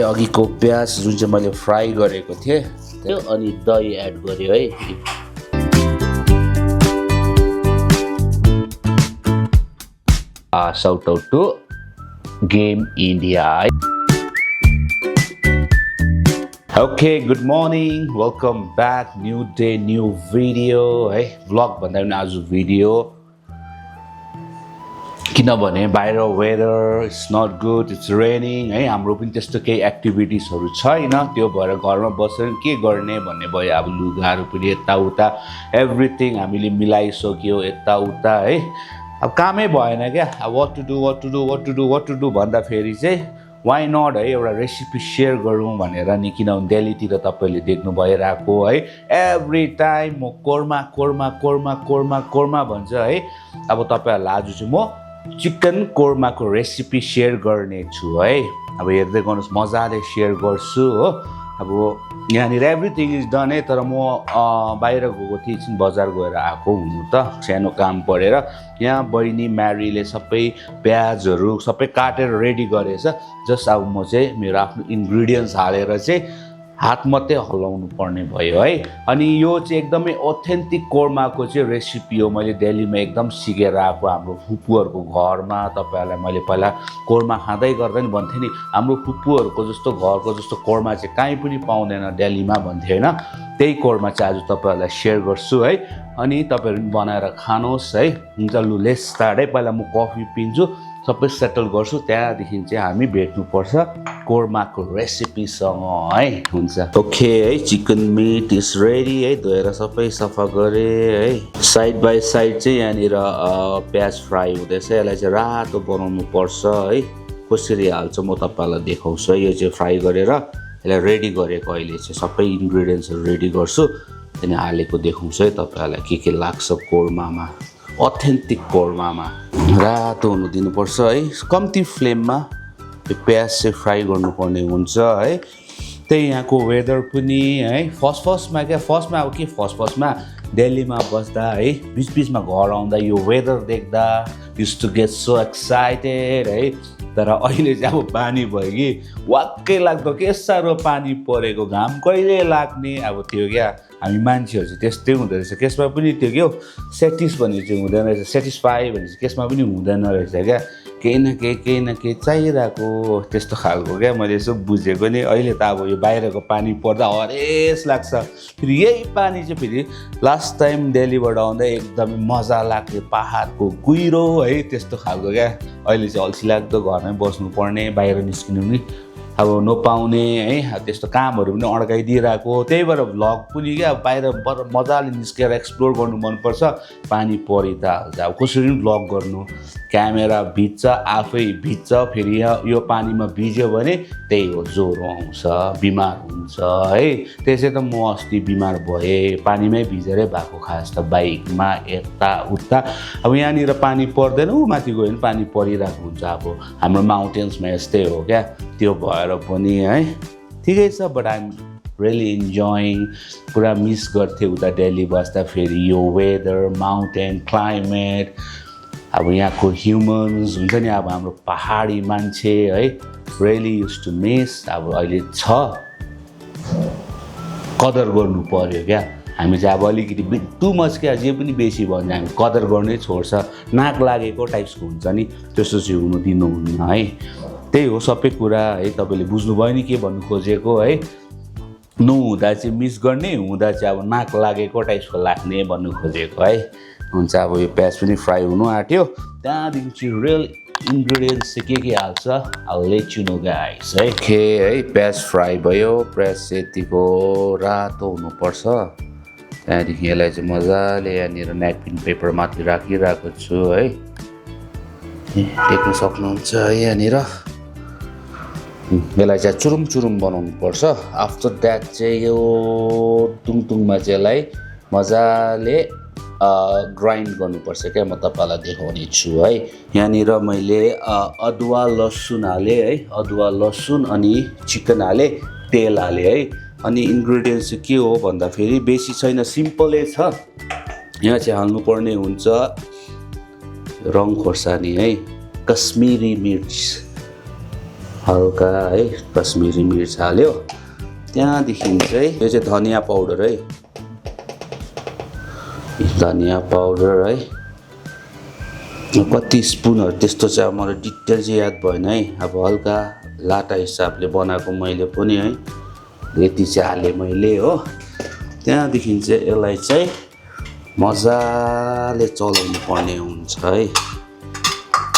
अघिको प्याज जुन चाहिँ मैले फ्राई गरेको थिएँ त्यो अनि दही एड गर्यो है। Shout out to Game India. Okay, good morning. Welcome back. New day, new video. है vlog भन्दा पनि आज भिडियो किनभने बाहिर weather it's not good, it's raining है। हाम्रो पनि त्यस्तो केही एक्टिभिटिजहरू छैन, त्यो भएर घरमा बसेर के गर्ने भन्ने भयो। अब लुगाहरू पनि यताउता एभ्रिथिङ हामीले मिलाइसक्यो यताउता है। अब कामै भएन क्या। अब वाट टु डु भन्दाखेरि चाहिँ वाइ नट है एउटा रेसिपी सेयर गरौँ भनेर नि। किनभने दिल्लीतिर तपाईँले देख्नु भइरहेको है एभ्री टाइम म कोर्मा भन्छ है। अब तपाईँहरूलाई आज चाहिँ म चिकन कोर्माको रेसिपी सेयर गर्ने छु है। अब हेर्दै गर्नुहोस् मजाले सेयर गर्छु हो। अब यहाँनिर एभ्रिथिङ इज डन है। तर म बाहिर गएको थिएँ, एकछिन बजार गएर आएको हुनु त सानो काम परेर। यहाँ बहिनी म्यारीले सबै प्याजहरू सबै काटेर रेडी गरेछ। जस्ट अब म चाहिँ मेरो आफ्नो इन्ग्रिडियन्ट्स हालेर चाहिँ हात मात्रै हल्लाउनु पर्ने भयो है। अनि यो चाहिँ एकदमै अथेन्टिक कोर्माको चाहिँ रेसिपी हो। मैले दिल्लीमा एकदम सिकेर आएको हाम्रो फुपूहरूको घरमा। तपाईँहरूलाई मैले पहिला कोर्मा खाँदै गर्दा नि भन्थेँ नि, हाम्रो फुपूहरूको जस्तो घरको जस्तो कोर्मा चाहिँ कहीँ पनि पाउँदैन दिल्लीमा भन्थेँ होइन। त्यही कोर्मा चाहिँ आज तपाईँहरूलाई सेयर गर्छु है। अनि तपाईँहरू पनि बनाएर खानुहोस् है। हुन्छ लु लेट्स स्टार्ट है। पहिला म कफी पिन्छु, सबै सेटल गर्छु, त्यहाँदेखि चाहिँ हामी भेट्नुपर्छ कोर्माको रेसिपीसँग है। हुन्छ ओके है। चिकन मिट इज रेडी है। धोएर सबै सफा गरेँ है। साइड बाई साइड चाहिँ यहाँनिर प्याज फ्राई हुँदैछ। यसलाई चाहिँ रातो बनाउनु पर्छ है। कसरी हाल्छ म तपाईँहरूलाई देखाउँछु है। यो चाहिँ फ्राई गरेर यसलाई रेडी गरेको अहिले चाहिँ सबै इन्ग्रिडियन्ट्सहरू रेडी गर्छु, त्यहाँदेखि हालेको देखाउँछु है तपाईँहरूलाई के लाग्छ कोर्मामा। अथेन्टिक कोर्मामा रातो हुनु दिनुपर्छ है। कम्ती फ्लेममा त्यो प्याज चाहिँ फ्राई गर्नुपर्ने हुन्छ है। त्यही यहाँको वेदर पनि है। फर्स्टमा अब के फर्स्टमा दिल्लीमा बस्दा है बिचबिचमा घर आउँदा यो वेदर देख्दा use to get so excited है। तर अहिले चाहिँ अब पानी भयो कि वाक्कै लाग्दो के साह्रो पानी परेको, घाम कहिले लाग्ने। अब त्यो क्या हामी मान्छेहरू चाहिँ त्यस्तै हुँदो रहेछ। त्यसमा पनि त्यो क्या सेटिस भन्ने चाहिँ हुँदैन रहेछ, सेटिस्फाई भन्ने चाहिँ त्यसमा पनि हुँदैन रहेछ क्या। केही न केही चाहिरहेको त्यस्तो खालको क्या। मैले यसो बुझेको नि। अहिले त अब यो बाहिरको पानी पर्दा हरेस लाग्छ। फेरि यही पानी चाहिँ फेरि लास्ट टाइम दिल्लीबाट आउँदा एकदमै मजा लाग्ने पाहाडको कुहिरो है त्यस्तो खालको क्या। अहिले चाहिँ अल्छी लाग्दो घरमै बस्नुपर्ने, बाहिर निस्किनु पनि अब नपाउने है। त्यस्तो कामहरू पनि अड्काइदिइरहेको। त्यही भएर भ्लग पनि क्या बाहिर मजाले निस्केर एक्सप्लोर गर्नु मनपर्छ। पानी परि त हाल्छ अब कसरी पनि भ्लग गर्नु, क्यामेरा भिज्छ आफै भिज्छ। फेरि यो पानीमा भिज्यो भने त्यही हो ज्वरो आउँछ, बिमार हुन्छ है। त्यसै त म अस्ति बिमार भएँ, पानीमै भिजेरै भएको खास त बाइकमा यताउता। अब यहाँनिर पानी पर्दैन, ऊ माथि गयो भने पानी परिरहेको हुन्छ। अब हाम्रो माउन्टेन्समा यस्तै हो क्या। त्यो भएर पनि है ठिकै छ। But I'm really enjoying. पुरा मिस गर्थेँ उता दिल्ली बस्दा फेरि यो वेदर, माउन्टेन क्लाइमेट, अब यहाँको ह्युमन्स हुन्छ नि। अब हाम्रो पहाडी मान्छे है रियली युज टु मिस। अब अहिले छ कदर गर्नु पर्यो क्या। हामी चाहिँ अब अलिकति टु मच क्या, जे पनि बेसी भयो भने हामी कदर गर्नै छोड्छ। नाक लागेको टाइप्सको हुन्छ नि, त्यस्तो चाहिँ हुनु दिनुहुन्न है। त्यही हो सबै कुरा है। तपाईँले बुझ्नुभयो नि के भन्नु खोजेको है। नहुँदा चाहिँ मिस गर्ने, हुँदा चाहिँ अब नाक लागेको टाइप्सको लाग्ने भन्नु खोजेको है। हुन्छ अब यो प्याज पनि फ्राई हुनु आँट्यो। त्यहाँदेखि चाहिँ रियल इन्ग्रिडियन्ट्स चाहिँ के हाल्छ I'll let you know guys है। है प्याज फ्राई भयो। प्याज चाहिँ यतिको रातो हुनुपर्छ। त्यहाँदेखि यसलाई चाहिँ मजाले यहाँनिर नेपकिन पेपर माथि राखिरहेको छु है। देख्न सक्नुहुन्छ है यहाँनिर। यसलाई चाहिँ चुरुम बनाउनु पर्छ। आफ्टर द्याट चाहिँ यो तुङमा चाहिँ यसलाई मजाले ग्राइन्ड गर्नुपर्छ क्या। म तपाईँलाई देखाउने छु है। यहाँनिर मैले अदुवा लसुन हालेँ है। अदुवा लसुन अनि चिकन हालेँ, तेल हालेँ है। अनि इन्ग्रिडियन्ट्स चाहिँ के हो भन्दाखेरि बेसी छैन, सिम्पलै छ। यहाँ चाहिँ हाल्नुपर्ने हुन्छ रङ खोर्सानी है, कश्मीरी मिर्च हल्का है कश्मिरी मिर्च हाल्यो त्यहाँदेखि चाहिँ यो चाहिँ धनिया पाउडर है धनिया पाउडर है कति स्पुनहरु त्यस्तो चाहिँ अब मलाई डिटेल चाहिँ याद भएन है अब हल्का लाटा हिसाबले बनाएको मैले पनि है यति चाहिँ हालेँ मैले हो त्यहाँदेखि चाहिँ यसलाई चाहिँ मजाले चलाउनु पर्ने हुन्छ है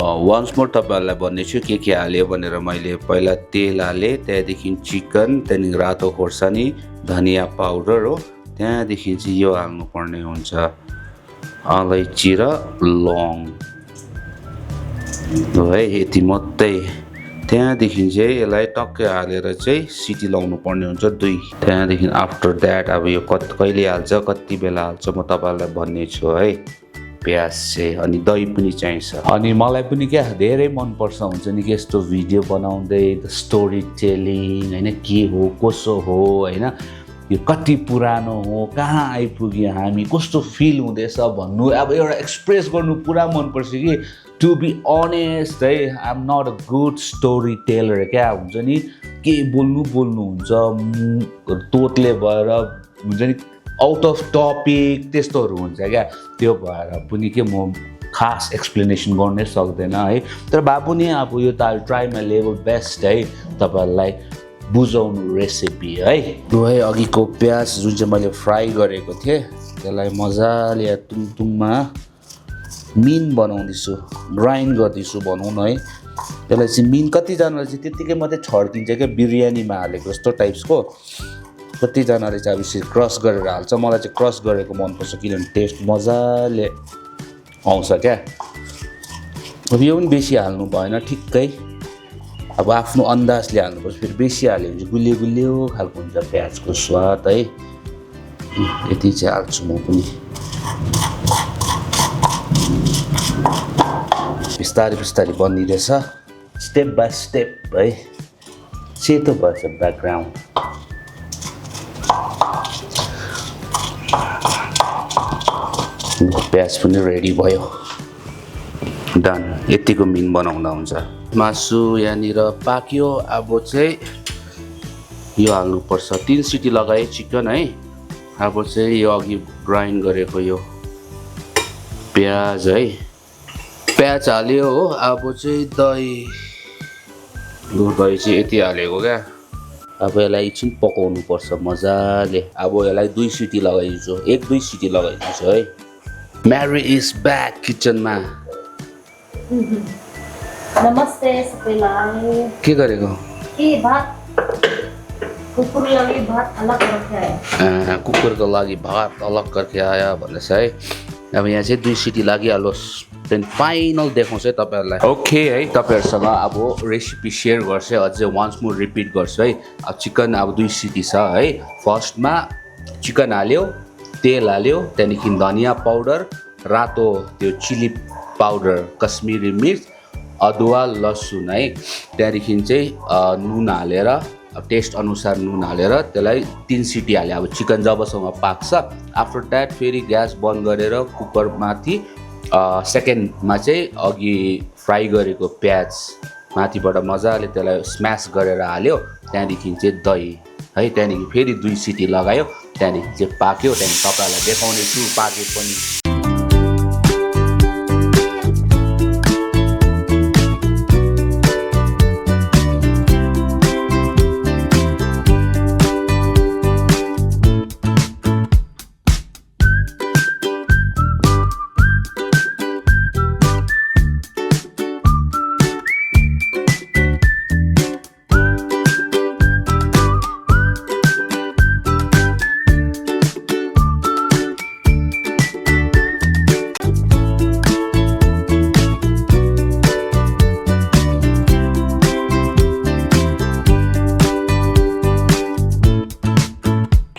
वन्स मोर तपाईहरुलाई भन्नेछु के हाल्यो भनेर मैले पहिला तेल हालेँ त्यहाँदेखि चिकन त्यहाँदेखि रातो खोर्सानी धनिया पाउडर हो त्यहाँदेखि चाहिँ यो हाल्नु पर्ने हुन्छ अलैँची र लौंग है यति मात्रै त्यहाँदेखि चाहिँ यसलाई टक्कै हालेर चाहिँ सिटी लाउनु पर्ने हुन्छ 2 त्यहाँदेखि आफ्टर दैट अब यो कहिले हाल्छ कति बेला हाल्छ म तपाईहरुलाई भन्ने छु है प्याज चाहिँ अनि दही पनि चाहिन्छ अनि मलाई पनि क्या धेरै मन पर्छ हुन्छ नि कि यस्तो भिडियो बनाउँदै स्टोरी टेलिङ हैन के हो कसो हो हैन यो कति पुरानो हो कहाँ आइपुग्यो हामी कस्तो फिल हुँदैछ भन्नु अब एउटा एक्सप्रेस गर्नु पुरा मन पर्छ कि टु बी अनेस्ट है I am not a good story teller क्या हुन्छ नि के बोल्नु हुन्छ तोतले भएर हुन्छ नि आउट अफ टपिक त्यस्तोहरू हुन्छ क्या त्यो भएर पनि के म खास एक्सप्लेनेसन गर्नै सक्दैन है तर भए पनि अब यो त ट्राई माई लेभल बेस्ट है तपाईहरुलाई बुझाउनु रेसिपी है यो है अघिको प्याज जुन चाहिँ मैले फ्राई गरेको थिएँ त्यसलाई मजाले तुङतुङमा मिन बनाउँदैछु ग्राइन्ड गर्दैछु भनौँ न है त्यसलाई चाहिँ मिन कतिजनाले चाहिँ त्यत्तिकै मात्रै छर्दिन्छ क्या बिरयानीमा हालेको जस्तो टाइप्सको कतिजनाले चाहिँ अब यसरी क्रस गरेर हाल्छ मलाई चाहिँ क्रस गरेको मनपर्छ किनभने टेस्ट मजाले आउँछ क्या अब यो पनि बेसी हाल्नु भएन ठिक्कै अब आफ्नो अन्दाजले हाल्नुपर्छ फेरि बेसी हाल्यो भने चाहिँ गुलियो गुलियो खालको हुन्छ प्याजको स्वाद है यति चाहिँ हाल्छु म पनि बिस्तारै बनिरहेछ स्टेप बाई स्टेप है सेतो भएछ ब्याकग्राउन्ड प्याज पनि रेडी भयो डन यतिको मिन बनाउँदा हुन्छ मासु यहाँनिर पाक्यो अब चाहिँ यो हाल्नुपर्छ 3 सिटी लगाए चिकन है अब चाहिँ यो अघि ग्राइन्ड गरेको यो प्याज है प्याज हाल्यो हो अब चाहिँ दही चाहिँ यति हालेको क्या अब यसलाई एकछिन पकाउनु पर्छ मजाले अब यसलाई 2 सिटी लगाइदिन्छु 1-2 सिटी लगाइदिन्छु है म्यारी इज ब्याक किचनमा नमस्ते सबैलाई के गरेको भात कुकुरको लागि भात अलग करके आया कुकुरको लागि भात अलग करके आया भन्दैछ है अब यहाँ चाहिँ 2 सिटी लागिहालोस् त्यहाँदेखि फाइनल देखाउँछ है तपाईहरुलाई ओके है तपाईहरुसँग अब रेसिपी सेयर गर्छु अझै वन्स मोर रिपिट गर्छु है अब चिकन अब 2 सिटी छ है फर्स्टमा चिकन हाल्यो तेल हाल्यो त्यहाँदेखि धनिया पाउडर रातो त्यो चिली पाउडर कश्मीरी मिर्च अदुवा लसुन है त्यहाँदेखि चाहिँ नुन हालेर टेस्ट अनुसार नुन हालेर त्यसलाई 3 सिटी हाल्यो अब चिकन जबसम्म पाक्छ आफ्टर द्याट फेरि ग्यास बन्द गरेर कुकर माथि सेकेन्डमा चाहिँ अघि फ्राई गरेको प्याज माथिबाट मजाले त्यसलाई स्म्यास गरेर हाल्यो त्यहाँदेखि चाहिँ दही है त्यहाँदेखि फेरि 2 सिटी लगायो त्यहाँदेखि चाहिँ पाक्यो त्यहाँदेखि तपाईहरुलाई देखाउने छु पाके पनि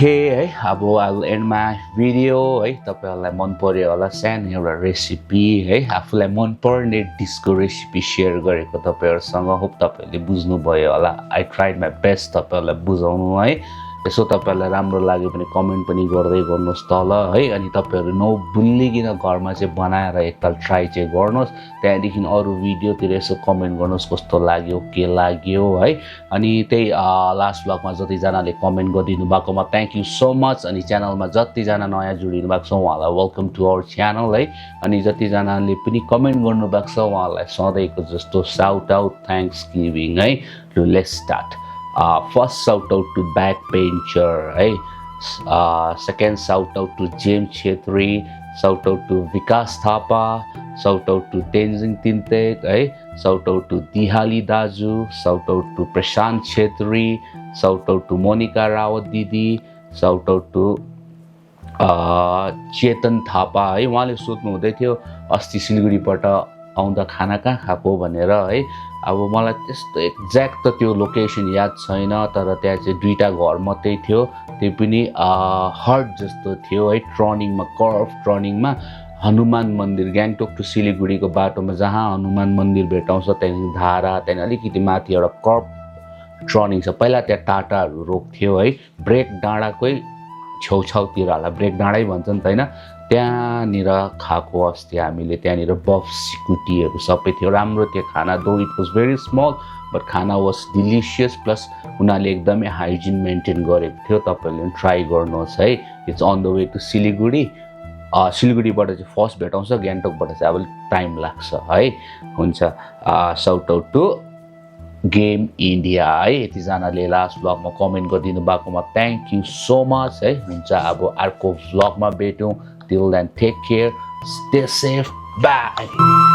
है अब I will and my video है तपाईहरुलाई मन पर्यो होला सानो एउटा रेसिपी है आफूलाई मन पर्ने डिसको रेसिपी सेयर गरेको तपाईहरुसँग होप तपाईहरुले बुझ्नु भयो होला आई ट्राइड माई बेस्ट तपाईहरुलाई बुझाउनु है यसो तपाईँहरूलाई राम्रो लाग्यो भने कमेन्ट पनि गर्दै गर्नुहोस् तल है। अनि तपाईँहरू नभुल्लिकन घरमा चाहिँ बनाएर एकताल ट्राई चाहिँ गर्नुहोस्। त्यहाँदेखि अरू भिडियोतिर यसो कमेन्ट गर्नुहोस् कस्तो लाग्यो के लाग्यो है। अनि त्यही लास्ट ब्लगमा जतिजनाले कमेन्ट गरिदिनु भएकोमा थ्याङ्क यू सो मच। अनि च्यानलमा जतिजना नयाँ जोडिनु भएको छ उहाँलाई वेलकम टु आवर च्यानल है। अनि जतिजनाले पनि कमेन्ट गर्नुभएको छ उहाँलाई सधैँको जस्तो साउट आउट थ्याङ्क्स गिभिङ है। Let's start. First shout out to Backbencher, hey. Second shout out to James Chetri, shout out to Vikas Thapa, shout out to Tenzing Tintek, hey. Shout out to Dihali Daju, shout out to Prashant Chetri, shout out to Monica Rawat Didi, shout out to चेतन थापा है। उहाँले सोध्नु हुँदै थियो अस्ति सिलगढीबाट आउँदा खाना कहाँ खाएको भनेर है। अब मलाई त्यस्तो एक्ज्याक्ट त त्यो लोकेसन याद छैन, तर त्यहाँ चाहिँ दुईवटा घर मात्रै थियो, त्यो पनि हट जस्तो थियो है। टर्निङमा कर्भ टर्निङमा हनुमान मन्दिर, गान्तोक टु सिलगढीको बाटोमा जहाँ हनुमान मन्दिर भेटाउँछ त्यहाँदेखि धारा, त्यहाँदेखि अलिकति माथि एउटा कर्भ टर्निङ छ। पहिला त्यहाँ टाटाहरू रोक्थ्यो है। ब्रेक डाँडाकै छेउछाउतिर होला, ब्रेक डाँडै भन्छ नि त होइन। त्यहाँनिर खाएको अस्ति हामीले, त्यहाँनिर बफ सिकुटीहरू सबै थियो, राम्रो थियो खाना। दो it was very small but खाना वाज डिलिसियस, प्लस उनीहरूले एकदमै हाइजिन मेन्टेन गरेको थियो। तपाईँहरूले पनि ट्राई गर्नुहोस् है। It's on the way to Siliguri. सिलगढीबाट चाहिँ फर्स्ट भेटाउँछ, गान्तोकबाट चाहिँ अब टाइम लाग्छ है। हुन्छ, shout out to game India है। यतिजनाले लास्ट ब्लगमा कमेन्ट गरिदिनु भएकोमा थ्याङ्क यू सो मच है। हुन्छ, अब अर्को ब्लगमा भेटौँ। Till then, take care, stay safe, bye.